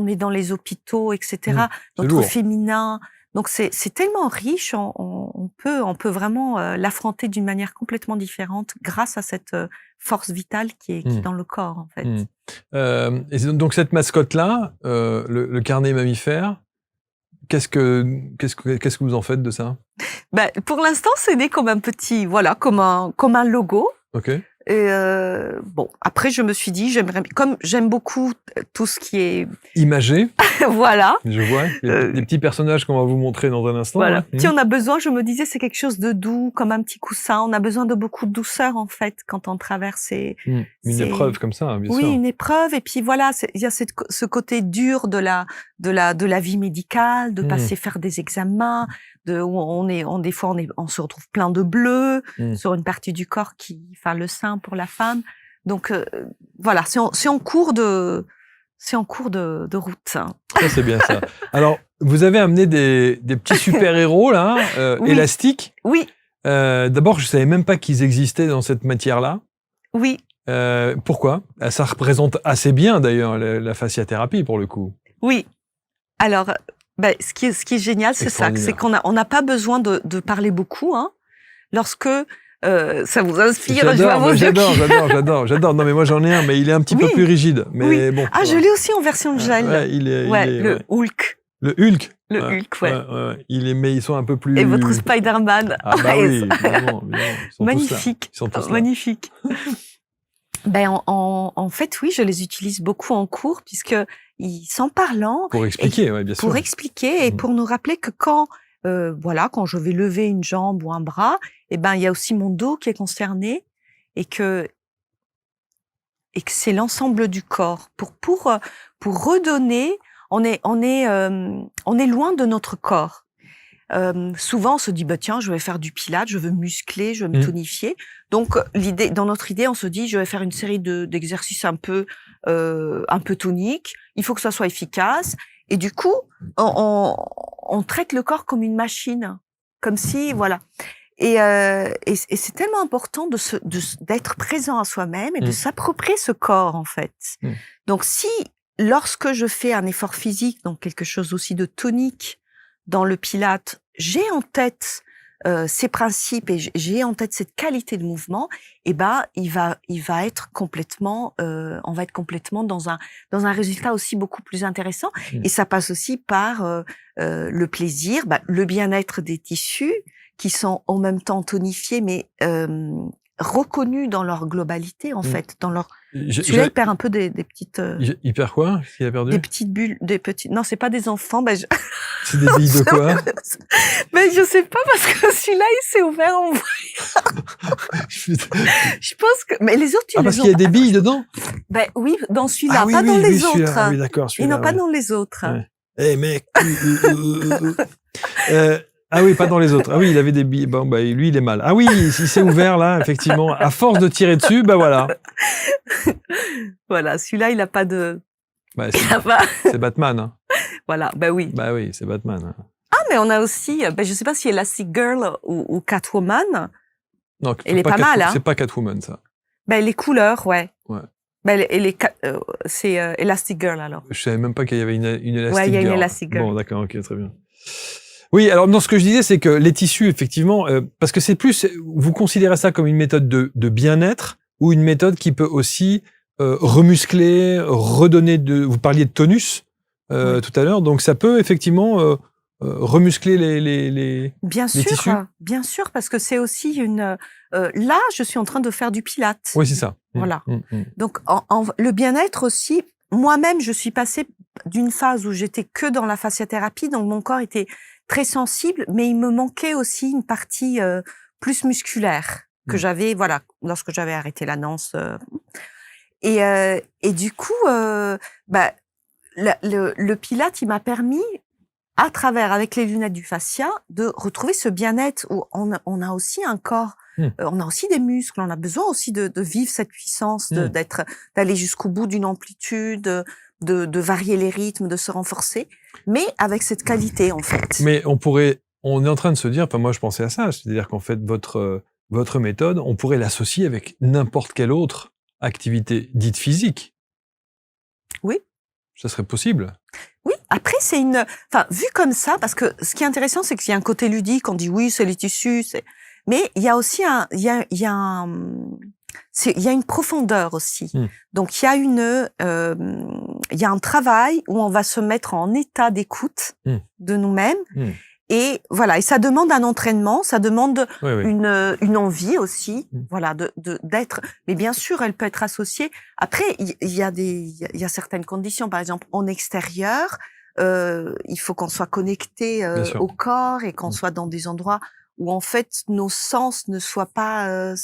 est dans les hôpitaux, etc. Notre féminin. Donc c'est tellement riche, on peut vraiment l'affronter d'une manière complètement différente grâce à cette force vitale qui est dans le corps en fait. Et donc cette mascotte là, le carnet mammifère, qu'est-ce que vous en faites de ça? Ben, pour l'instant, c'est né comme un petit, voilà, comme un logo. Ok. Et bon, après je me suis dit, comme j'aime beaucoup tout ce qui est imagé. Voilà. Je vois des petits personnages qu'on va vous montrer dans un instant. Voilà. Si on a besoin, je me disais, c'est quelque chose de doux, comme un petit coussin. On a besoin de beaucoup de douceur en fait quand on traverse une épreuve comme ça, bien sûr. Oui, une épreuve. Et puis voilà, il y a ce côté dur de la vie médicale, de passer faire des examens, où des fois on se retrouve plein de bleus sur une partie du corps le sein pour la femme. Donc voilà, c'est en cours de route. Ça, c'est bien ça. Alors, vous avez amené des petits super-héros là, oui. élastiques. Oui. D'abord, je savais même pas qu'ils existaient dans cette matière-là. Oui. Pourquoi? Ça représente assez bien d'ailleurs la fasciathérapie pour le coup. Oui. Alors, ce qui est génial, c'est ça, c'est qu'on n'a pas besoin de parler beaucoup, hein. Lorsque ça vous inspire, j'adore. Non, mais moi j'en ai un, mais il est un petit peu plus rigide. Mais bon. Ah, je l'ai aussi en version de gel. Le Hulk. Le Hulk. Le Hulk, ouais. Mais ils sont un peu plus. Et votre Spider-Man. Ah bah oui, évidemment. Magnifique. Ils sont tous là. Magnifique. En fait, oui, je les utilise beaucoup en cours puisque ils sont parlants. Pour expliquer, bien sûr. Pour expliquer et pour nous rappeler que quand je vais lever une jambe ou un bras, il y a aussi mon dos qui est concerné et que c'est l'ensemble du corps. Pour redonner, on est loin de notre corps. Souvent, on se dit, tiens, je vais faire du pilates, je veux muscler, je veux me tonifier. Donc, dans notre idée, on se dit, je vais faire une série d'exercices un peu toniques. Il faut que ça soit efficace. Et du coup, on traite le corps comme une machine, comme si, voilà. Et c'est tellement important d'être présent à soi-même et de s'approprier ce corps, en fait. Donc, lorsque je fais un effort physique, donc quelque chose aussi de tonique dans le pilate, j'ai en tête ces principes et j'ai en tête cette qualité de mouvement, il va être complètement, on va être complètement dans un résultat aussi beaucoup plus intéressant. Et ça passe aussi par le plaisir, le bien-être des tissus qui sont en même temps tonifiés, mais reconnus dans leur globalité en fait, dans leur. Celui-là, il perd un peu des petites. Il perd quoi? Qu'est-ce qu'il a perdu? Des petites bulles, Non, c'est pas des enfants. C'est des billes de quoi? Mais je sais pas parce que celui-là, il s'est ouvert en vrai. Je pense que. Mais les autres, parce qu'il y a des billes dedans? Oui, dans celui-là, pas dans les autres. Ah oui, d'accord. Et non, pas dans les autres. Eh mec. Ah oui, pas dans les autres. Ah oui, il avait des billes. Bon, bah, lui, il est mal. Ah oui, il s'est ouvert là, effectivement. À force de tirer dessus, bah voilà. Voilà, celui-là, il a pas de... Bah, il a pas... c'est Batman. Hein. Voilà, bah oui. Bah oui, c'est Batman. Hein. Ah, mais on a aussi, je sais pas si Elastic Girl ou Catwoman. Non, Elle est pas mal, hein. C'est pas Catwoman, ça. Ben, les couleurs, ouais. Ouais. Ben, c'est Elastic Girl, alors. Je savais même pas qu'il y avait une Elastic Girl. Ouais, il y a une Elastic Girl. Bon, d'accord, ok, très bien. Oui, alors, non, ce que je disais, c'est que les tissus, effectivement, parce que c'est plus, vous considérez ça comme une méthode de bien-être ou une méthode qui peut aussi remuscler, redonner vous parliez de tonus Oui. tout à l'heure, donc ça peut effectivement remuscler les Bien les tissus. sûr, bien sûr, parce que c'est aussi une... là, je suis en train de faire du pilates. Oui, c'est ça. Voilà. Donc, le bien-être aussi, moi-même, je suis passée d'une phase où j'étais que dans la fasciathérapie, donc mon corps était très sensible, mais il me manquait aussi une partie plus musculaire que j'avais, voilà, lorsque j'avais arrêté la danse. Et du coup, bah, le Pilate, il m'a permis, à travers, avec les lunettes du fascia, de retrouver ce bien-être où on a aussi un corps, on a aussi des muscles, on a besoin aussi de vivre cette puissance, d'aller jusqu'au bout d'une amplitude, de varier les rythmes, de se renforcer, mais avec cette qualité, en fait. Mais on est en train de se dire, enfin moi je pensais à ça, c'est-à-dire qu'en fait votre méthode, on pourrait l'associer avec n'importe quelle autre activité dite physique. Oui. Ça serait possible. Oui, après c'est vu comme ça, parce que ce qui est intéressant, c'est qu'il y a un côté ludique, on dit oui, c'est les tissus, mais il y a aussi il y a une profondeur aussi. Donc il y a un travail où on va se mettre en état d'écoute de nous-mêmes. Et voilà, et ça demande un entraînement, ça demande une envie aussi, voilà, d'être. Mais bien sûr, elle peut être associée. Après, il y a certaines conditions. Par exemple, en extérieur, il faut qu'on soit connecté au corps et qu'on soit dans des endroits où en fait nos sens ne soient pas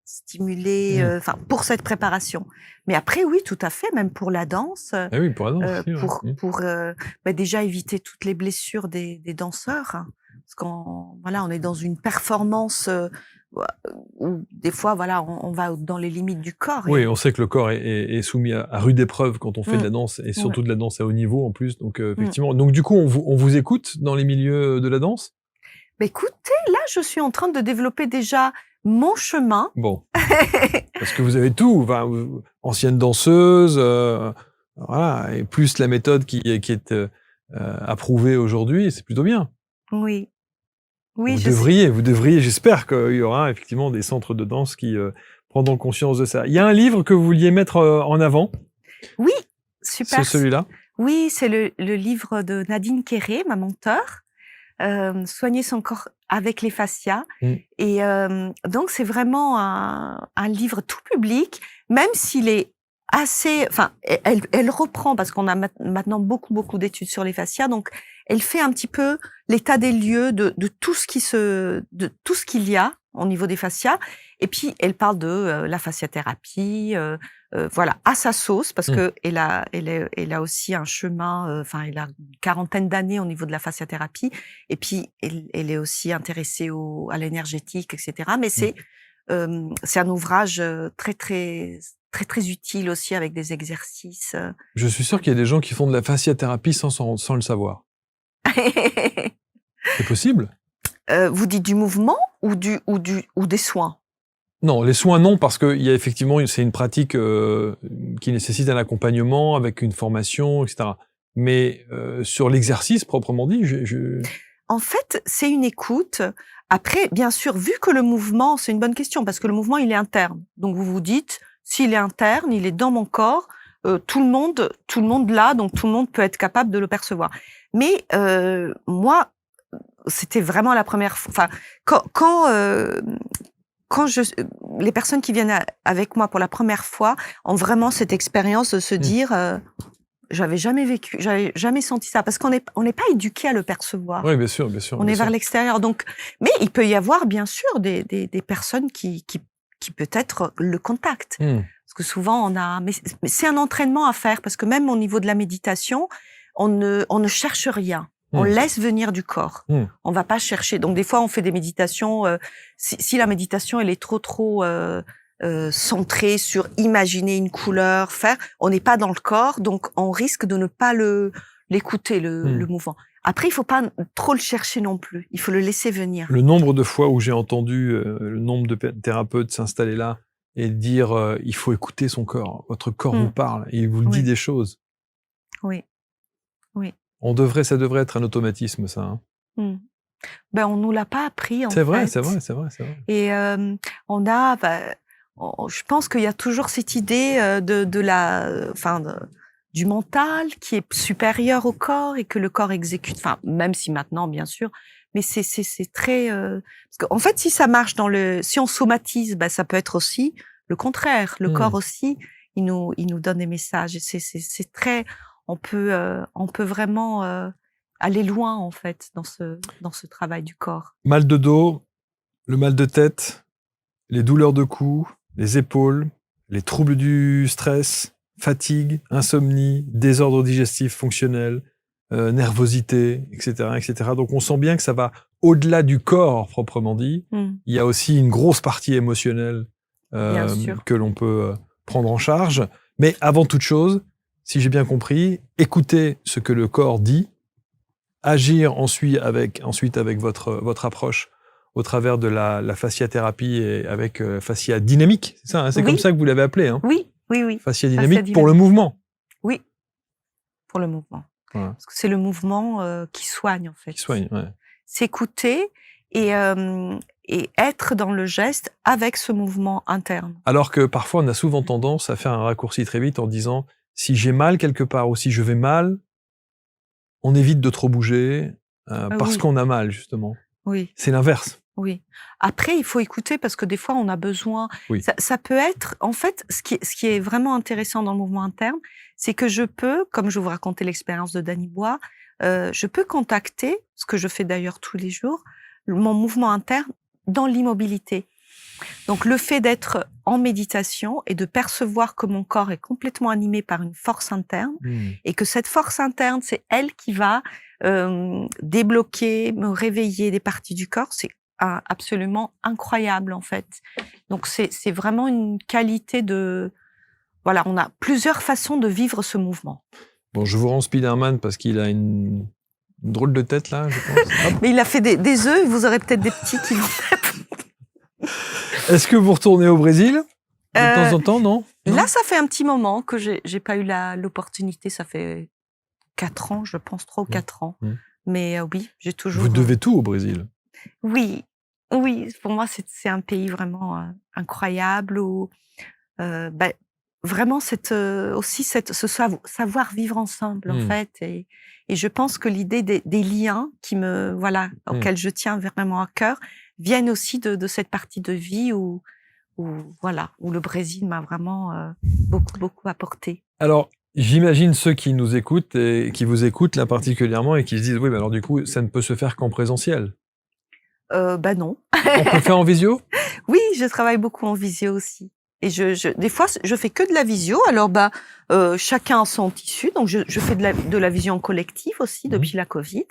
stimulés. Enfin, pour cette préparation. Mais après, oui, tout à fait, même pour la danse. Oui, pour la danse. Pour déjà éviter toutes les blessures des danseurs, hein, parce on est dans une performance où des fois, voilà, on va dans les limites du corps. Oui, on sait que le corps est soumis à rude épreuve quand on fait de la danse, et surtout de la danse à haut niveau en plus. Donc effectivement, donc du coup, on vous écoute dans les milieux de la danse. Bah, écoutez, là, je suis en train de développer déjà mon chemin. Bon, parce que vous avez tout, enfin, ancienne danseuse, voilà, et plus la méthode qui est approuvée aujourd'hui, c'est plutôt bien. Oui. Oui, vous devriez, j'espère qu'il y aura effectivement des centres de danse qui prendront conscience de ça. Il y a un livre que vous vouliez mettre en avant. Oui, super. C'est celui-là. Oui, c'est le livre de Nadine Quéré, ma menteure. Soigner son corps avec les fascias. Et donc c'est vraiment un livre tout public, même s'il est assez, enfin, elle reprend, parce qu'on a maintenant beaucoup d'études sur les fascias, donc elle fait un petit peu l'état des lieux de tout ce qu'il y a au niveau des fascias, et puis elle parle de la fasciathérapie, voilà, à sa sauce, parce que elle a aussi un chemin, elle a une quarantaine d'années au niveau de la fasciathérapie, et puis elle est aussi intéressée à l'énergétique, etc. Mais c'est un ouvrage très utile aussi, avec des exercices. Je suis sûr qu'il y a des gens qui font de la fasciathérapie sans le savoir. C'est possible? Vous dites du mouvement ou des soins? Non, les soins non, parce qu'il y a effectivement, c'est une pratique qui nécessite un accompagnement avec une formation, etc. Mais sur l'exercice proprement dit, En fait, c'est une écoute. Après, bien sûr, vu que le mouvement, c'est une bonne question, parce que le mouvement, il est interne. Donc vous vous dites, s'il est interne, il est dans mon corps, tout le monde l'a, donc tout le monde peut être capable de le percevoir. Mais moi, c'était vraiment la première fois. Enfin, quand les personnes qui viennent avec moi pour la première fois ont vraiment cette expérience de se dire, j'avais jamais senti ça, parce qu'on n'est pas éduqué à le percevoir. Oui, bien sûr. On est vers l'extérieur, donc. Mais il peut y avoir bien sûr des personnes qui peut-être le contactent, parce que souvent mais c'est un entraînement à faire, parce que même au niveau de la méditation, on ne cherche rien. On laisse venir du corps. On va pas chercher. Donc des fois, on fait des méditations. Si la méditation elle est trop centrée sur imaginer une couleur, on n'est pas dans le corps, donc on risque de ne pas l'écouter le mouvement. Après, il faut pas trop le chercher non plus. Il faut le laisser venir. Le nombre de fois où j'ai entendu le nombre de thérapeutes s'installer là et dire il faut écouter son corps. Votre corps vous parle et il vous dit des choses. Oui. Ça devrait être un automatisme, ça. Hein. Ben, on nous l'a pas appris, en fait. C'est vrai. Et je pense qu'il y a toujours cette idée du mental qui est supérieur au corps et que le corps exécute. Enfin, même si maintenant, bien sûr, mais c'est très. Parce qu'en fait, si ça marche si on somatise, ben ça peut être aussi le contraire. Le corps aussi, il nous donne des messages. Et c'est très. On peut vraiment aller loin en fait dans ce travail du corps. Mal de dos, le mal de tête, les douleurs de cou, les épaules, les troubles du stress, fatigue, insomnie, désordre digestif fonctionnel, nervosité, etc. Donc on sent bien que ça va au-delà du corps proprement dit. Il y a aussi une grosse partie émotionnelle que l'on peut prendre en charge. Mais avant toute chose, si j'ai bien compris, écouter ce que le corps dit, agir ensuite avec votre approche au travers de la fasciathérapie et avec fascia dynamique, c'est ça, hein, c'est comme ça que vous l'avez appelé, hein. Oui. Fascia dynamique pour le mouvement. Oui, pour le mouvement. Voilà. Parce que c'est le mouvement qui soigne en fait. Qui soigne, ouais. S'écouter et être dans le geste avec ce mouvement interne. Alors que parfois on a souvent tendance à faire un raccourci très vite en disant si j'ai mal quelque part ou si je vais mal, on évite de trop bouger parce qu'on a mal justement. Oui. C'est l'inverse. Oui. Après, il faut écouter parce que des fois, on a besoin. Oui. Ça peut être, en fait, ce qui est vraiment intéressant dans le mouvement interne, c'est que je peux, comme je vous racontais l'expérience de Danny Bois, je peux contacter, ce que je fais d'ailleurs tous les jours, mon mouvement interne dans l'immobilité. Donc, le fait d'être en méditation et de percevoir que mon corps est complètement animé par une force interne et que cette force interne, c'est elle qui va débloquer, me réveiller des parties du corps, c'est absolument incroyable en fait. Donc c'est vraiment une qualité de... Voilà, on a plusieurs façons de vivre ce mouvement. Bon, je vous rends Spider-Man parce qu'il a une drôle de tête là, je pense. Mais il a fait des œufs, vous aurez peut-être des petits qui vont... Est-ce que vous retournez au Brésil de temps en temps, non? Là, ça fait un petit moment que j'ai pas eu l'opportunité, ça fait 4 ans, je pense, 3 ou 4 ans. Mais oui, j'ai toujours... Vous devez tout au Brésil. Oui, pour moi, c'est un pays vraiment incroyable où vraiment ce savoir vivre ensemble, en fait. Et je pense que l'idée des liens auxquels je tiens vraiment à cœur, viennent aussi de cette partie de vie où le Brésil m'a vraiment beaucoup apporté. Alors, j'imagine ceux qui nous écoutent et qui vous écoutent là particulièrement et qui se disent oui, mais alors du coup, ça ne peut se faire qu'en présentiel. Non. On peut le faire en visio? Oui, je travaille beaucoup en visio aussi. Et des fois, je fais que de la visio. Alors, chacun a son tissu. Donc, je fais de la vision collective aussi depuis la Covid.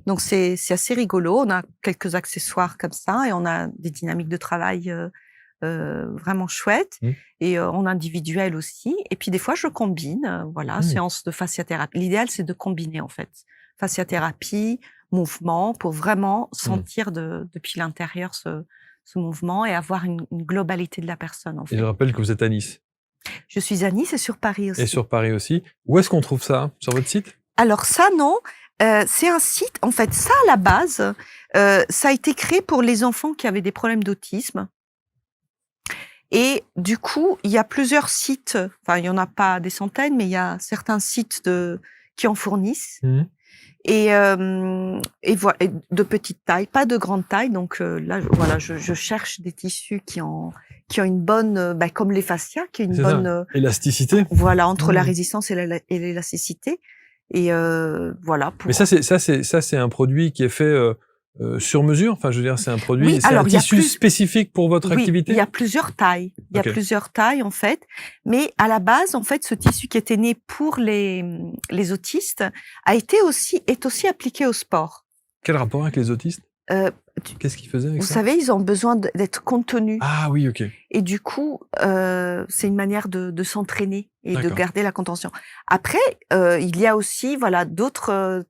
Donc, c'est assez rigolo. On a quelques accessoires comme ça et on a des dynamiques de travail vraiment chouettes. Et en individuel aussi. Et puis, des fois, je combine. Séance de fasciathérapie. L'idéal, c'est de combiner, en fait. Fasciathérapie, mouvement, pour vraiment sentir depuis l'intérieur ce mouvement et avoir une globalité de la personne. En fait. Et je rappelle que vous êtes à Nice. Je suis à Nice et sur Paris aussi. Et sur Paris aussi. Où est-ce qu'on trouve ça? Sur votre site? Alors ça, non. C'est un site, en fait, ça à la base, ça a été créé pour les enfants qui avaient des problèmes d'autisme. Et du coup, il y a plusieurs sites, enfin, il n'y en a pas des centaines, mais il y a certains sites qui en fournissent. Et voilà, de petite taille, pas de grande taille. Donc là, voilà, je cherche des tissus qui ont une bonne, comme les fascias, qui ont une bonne élasticité. Voilà, entre la résistance et l'élasticité. Et voilà. Mais ça, c'est un produit qui est fait sur mesure. Enfin, je veux dire, c'est un produit, c'est un tissu spécifique pour votre activité. Il y a plusieurs tailles. Il y a Ok. plusieurs tailles, en fait. Mais à la base, en fait, ce tissu qui était né pour les autistes est aussi appliqué au sport. Quel rapport avec les autistes? Euh, Qu'est-ce qu'ils faisaient avec Vous ça? savez, ils ont besoin d'être contenus. Ah oui, ok. Et du coup, c'est une manière de s'entraîner et de D'accord. garder la contention. Après, il y a aussi d'autres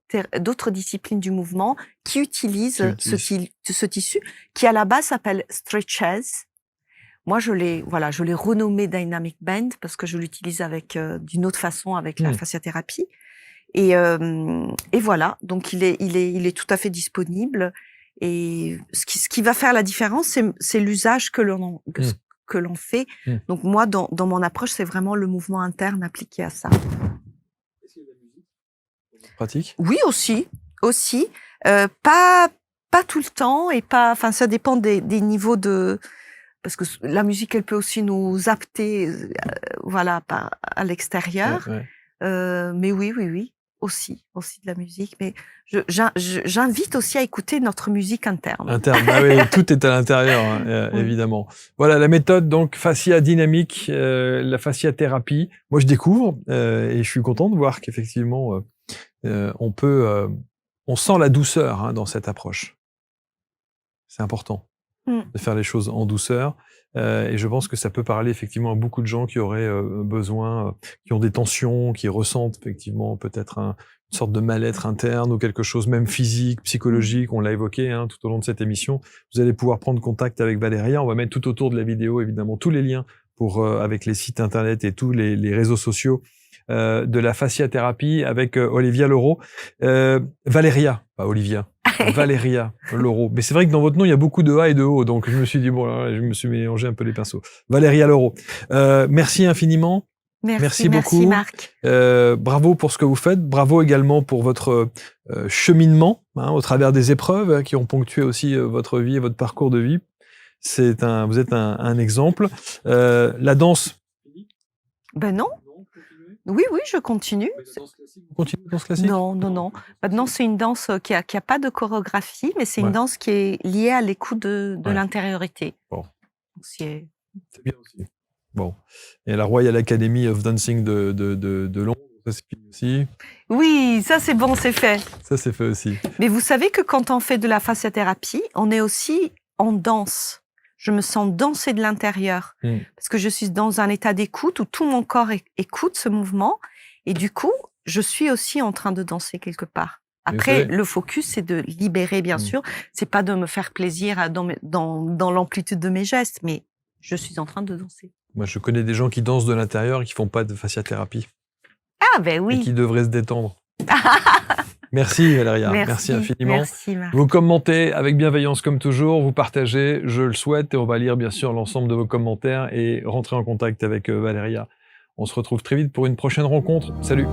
disciplines du mouvement qui utilisent ce tissu qui, à la base, s'appelle stretches. Moi, je l'ai renommé Dynamic Band parce que je l'utilise d'une autre façon avec la fasciathérapie. Et voilà, donc il est tout à fait disponible. Et ce qui va faire la différence, c'est l'usage que l'on fait. Donc moi, dans mon approche, c'est vraiment le mouvement interne appliqué à ça. Pratique? Oui, aussi. Pas tout le temps et pas. Enfin, ça dépend des niveaux de. Parce que la musique, elle peut aussi nous apter, à l'extérieur. Ouais. Mais oui. Aussi de la musique, mais j'invite aussi à écouter notre musique interne. Bah oui, tout est à l'intérieur, hein, évidemment. Voilà la méthode donc fascia dynamique, la fasciathérapie. Moi, je découvre et je suis content de voir qu'effectivement on sent la douceur dans cette approche. C'est important de faire les choses en douceur. Et je pense que ça peut parler effectivement à beaucoup de gens qui auraient besoin, qui ont des tensions, qui ressentent effectivement peut-être une sorte de mal-être interne ou quelque chose même physique, psychologique. On l'a évoqué tout au long de cette émission. Vous allez pouvoir prendre contact avec Valéria. On va mettre tout autour de la vidéo évidemment tous les liens avec les sites internet et tous les réseaux sociaux de la fasciathérapie avec Olivia Leroux. Valéria, pas Olivia. Valéria Leroux. Mais c'est vrai que dans votre nom, il y a beaucoup de A et de O, donc je me suis dit, bon, là, je me suis mélangé un peu les pinceaux. Valéria Leroux. Merci infiniment. Merci beaucoup. Marc. Bravo pour ce que vous faites. Bravo également pour votre cheminement au travers des épreuves qui ont ponctué aussi votre vie et votre parcours de vie. Vous êtes un exemple. La danse. Ben non. Oui, je continue. Vous continuez la danse classique? Non. Maintenant, c'est une danse qui a pas de chorégraphie, mais c'est une danse qui est liée à l'écoute de l'intériorité. Bon. C'est bien aussi. Bon. Et la Royal Academy of Dancing de Londres, ça c'est fait aussi. Oui, ça c'est bon, c'est fait. Ça c'est fait aussi. Mais vous savez que quand on fait de la fasciathérapie, on est aussi en danse. Je me sens danser de l'intérieur parce que je suis dans un état d'écoute où tout mon corps écoute ce mouvement et du coup, je suis aussi en train de danser quelque part. Après, le focus, c'est de libérer, bien sûr. C'est pas de me faire plaisir dans l'amplitude de mes gestes, mais je suis en train de danser. Moi, je connais des gens qui dansent de l'intérieur et qui font pas de fasciathérapie. Ah ben oui. Et qui devraient se détendre. Merci Valéria, merci infiniment. Merci Marc. Vous commentez avec bienveillance comme toujours, vous partagez, je le souhaite, et on va lire bien sûr l'ensemble de vos commentaires et rentrer en contact avec Valéria. On se retrouve très vite pour une prochaine rencontre. Salut!